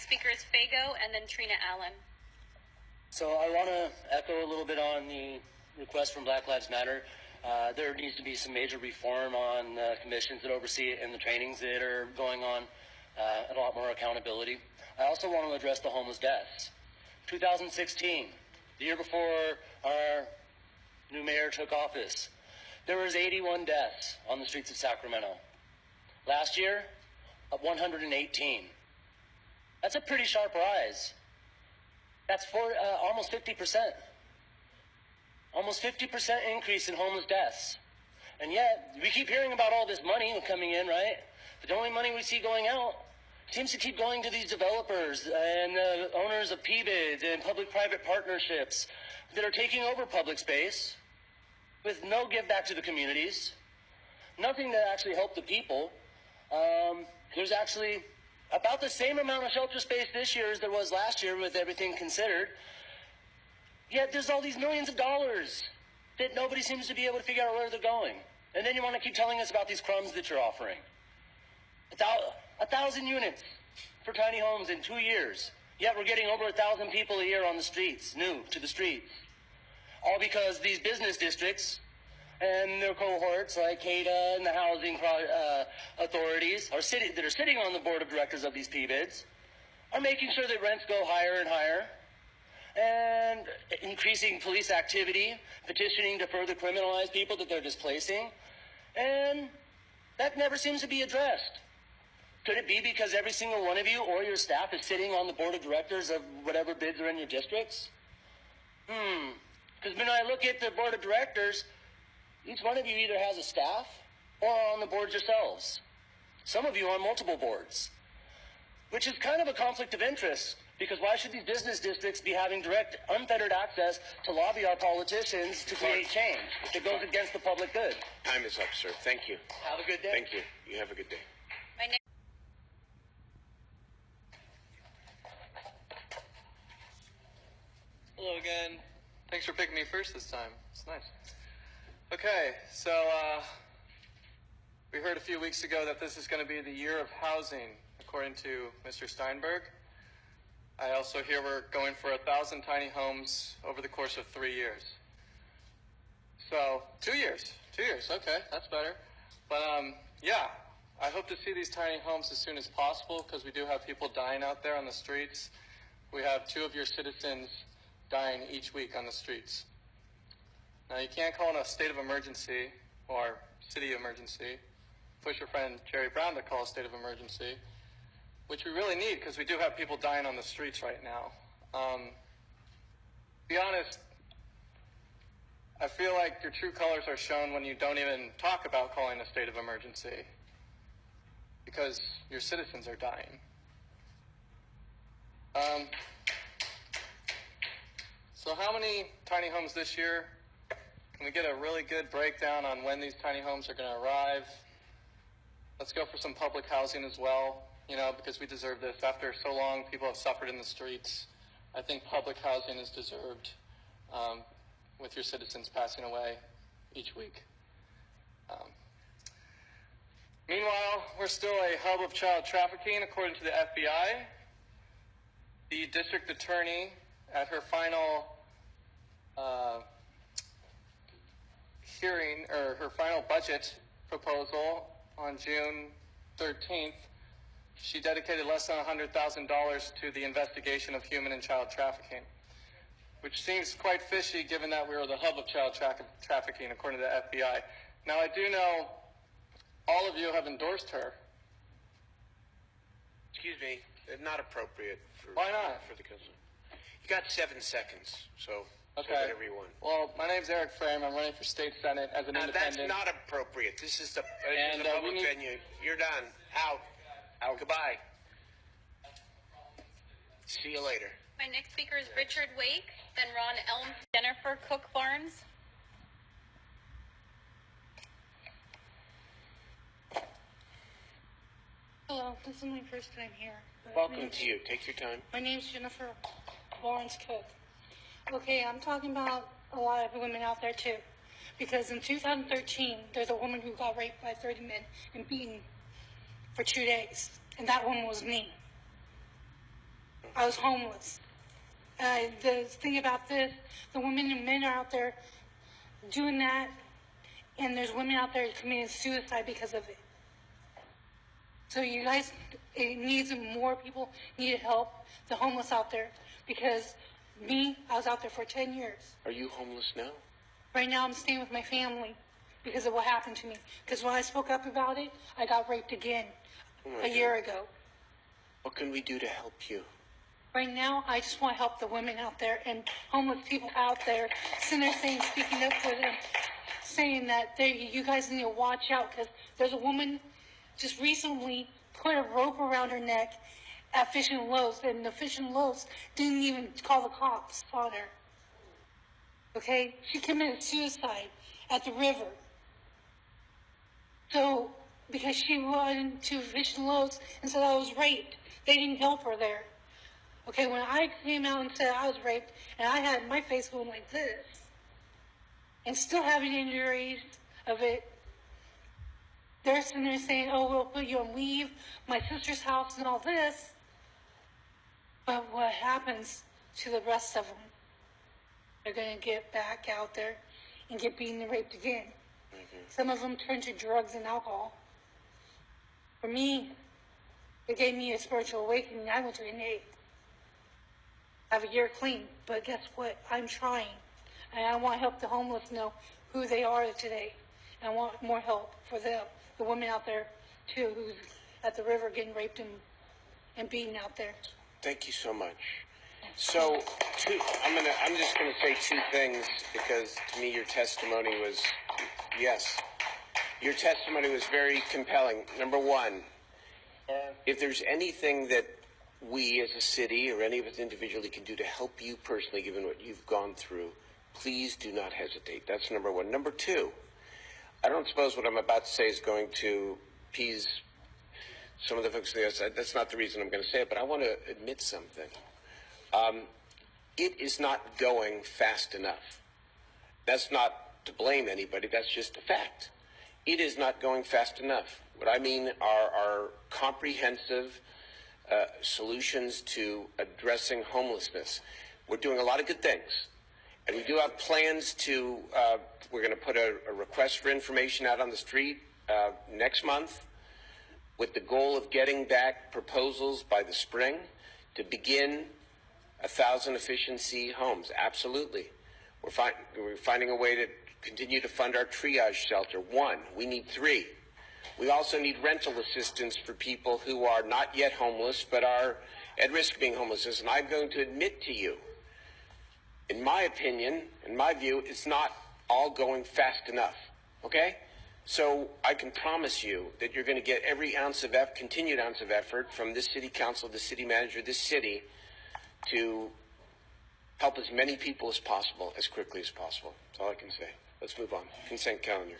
speaker is Fago, and then Trina Allen. So I want to echo a little bit on the request from Black Lives Matter. There needs to be some major reform on the commissions that oversee it and the trainings that are going on, a lot more accountability. I also want to address the homeless deaths. 2016, the year before our new mayor took office, there was 81 deaths on the streets of Sacramento. Last year, 118. That's a pretty sharp rise. That's almost 50%. Almost 50% increase in homeless deaths. And yet, we keep hearing about all this money coming in, right? But the only money we see going out seems to keep going to these developers and the owners of PBIDs and public-private partnerships that are taking over public space with no give back to the communities, nothing to actually help the people. There's actually about the same amount of shelter space this year as there was last year with everything considered. Yet there's all these millions of dollars that nobody seems to be able to figure out where they're going. And then you want to keep telling us about these crumbs that you're offering. 1,000 units for tiny homes in 2 years. Yet we're getting over 1,000 people a year on the streets, new to the streets. All because these business districts and their cohorts like CADA and the housing authorities that are sitting on the board of directors of these PBIDs are making sure that rents go higher and higher, and increasing police activity, petitioning to further criminalize people that they're displacing, and that never seems to be addressed. Could it be because every single one of you or your staff is sitting on the board of directors of whatever bids are in your districts? Because when I look at the board of directors, each one of you either has a staff or are on the boards yourselves. Some of you on multiple boards, which is kind of a conflict of interest. Because why should these business districts be having direct, unfettered access to lobby our politicians to create change if it goes against the public good? Time is up, sir. Thank you. Have a good day. Thank you. You have a good day. Hello again. Thanks for picking me first this time. It's nice. Okay, so we heard a few weeks ago that this is going to be the year of housing, according to Mr. Steinberg. I also hear we're going for 1,000 tiny homes over the course of 3 years. So 2 years, okay, that's better. But yeah, I hope to see these tiny homes as soon as possible because we do have people dying out there on the streets. We have 2 of your citizens dying each week on the streets. Now you can't call it a state of emergency or city emergency. Push your friend Jerry Brown to call a state of emergency, which we really need because we do have people dying on the streets right now. Be honest, I feel like your true colors are shown when you don't even talk about calling a state of emergency because your citizens are dying. So how many tiny homes this year? Can we get a really good breakdown on when these tiny homes are going to arrive? Let's go for some public housing as well. You know, because we deserve this. After so long, people have suffered in the streets. I think public housing is deserved with your citizens passing away each week. Meanwhile, we're still a hub of child trafficking, according to the FBI. The district attorney, at her final hearing, or her final budget proposal on June 13th, she dedicated less than $100,000 to the investigation of human and child trafficking, which seems quite fishy given that we are the hub of child trafficking, according to the FBI. Now, I do know all of you have endorsed her. Excuse me. Not appropriate for, Why not? For the council. You got 7 seconds, so okay. Say whatever you want. Well, my name's Eric Frame. I'm running for state senate as an independent. That's not appropriate. This is the And, public venue. You're done. Out. Goodbye. See you later. My next speaker is Richard Wake, then Ron Elm, Jennifer Cook Barnes. Hello, this is my first time here. Welcome to you. Take your time. My name's Jennifer Barnes Cook. Okay, I'm talking about a lot of women out there too. Because in 2013, there's a woman who got raped by 30 men and beaten for 2 days. And that woman was me. I was homeless. The thing about this, the women and men are out there doing that, and there's women out there committing suicide because of it. So you guys, it needs more people need to help the homeless out there, because me, I was out there for 10 years. Are you homeless now? Right now I'm staying with my family because of what happened to me. Because when I spoke up about it, I got raped again a year ago. What can we do to help you? Right now, I just want to help the women out there and homeless people out there, sitting there saying, speaking up for them, saying that you guys need to watch out, because there's a woman just recently put a rope around her neck at Fish and Loaves, and the Fish and Loaves didn't even call the cops on her. Okay? She committed suicide at the river. So, because she went to Fish and Loaves and said I was raped, they didn't help her there. Okay, when I came out and said I was raped, and I had my face going like this, and still having injuries of it, they're sitting there saying, oh, we'll put you on leave, my sister's house and all this. But what happens to the rest of them? They're going to get back out there and get beaten and raped again. Some of them turn to drugs and alcohol. For me, it gave me a spiritual awakening. I went to an 8. I have a year clean, but guess what? I'm trying. And I want to help the homeless know who they are today. And I want more help for them, the women out there, too, who's at the river getting raped and beaten out there. Thank you so much. So, I'm just going to say 2 things, because to me your testimony was, yes, your testimony was very compelling. Number 1, if there's anything that we as a city or any of us individually can do to help you personally, given what you've gone through, please do not hesitate. That's number 1. Number 2, I don't suppose what I'm about to say is going to appease some of the folks on the other side. That's not the reason I'm going to say it, but I want to admit something. It is not going fast enough. That's not to blame anybody. That's just a fact. It is not going fast enough. What I mean are comprehensive solutions to addressing homelessness. We're doing a lot of good things. And we do have plans to, we're going to put a request for information out on the street next month, with the goal of getting back proposals by the spring to begin 1,000 efficiency homes. Absolutely. We're finding a way to continue to fund our triage shelter. 1, we need 3. We also need rental assistance for people who are not yet homeless but are at risk of being homeless. And I'm going to admit to you, in my opinion, in my view, it's not all going fast enough. Okay? So I can promise you that you're going to get every continued ounce of effort from this city council, the city manager, this city, to help as many people as possible, as quickly as possible. That's all I can say. Let's move on. Consent calendar.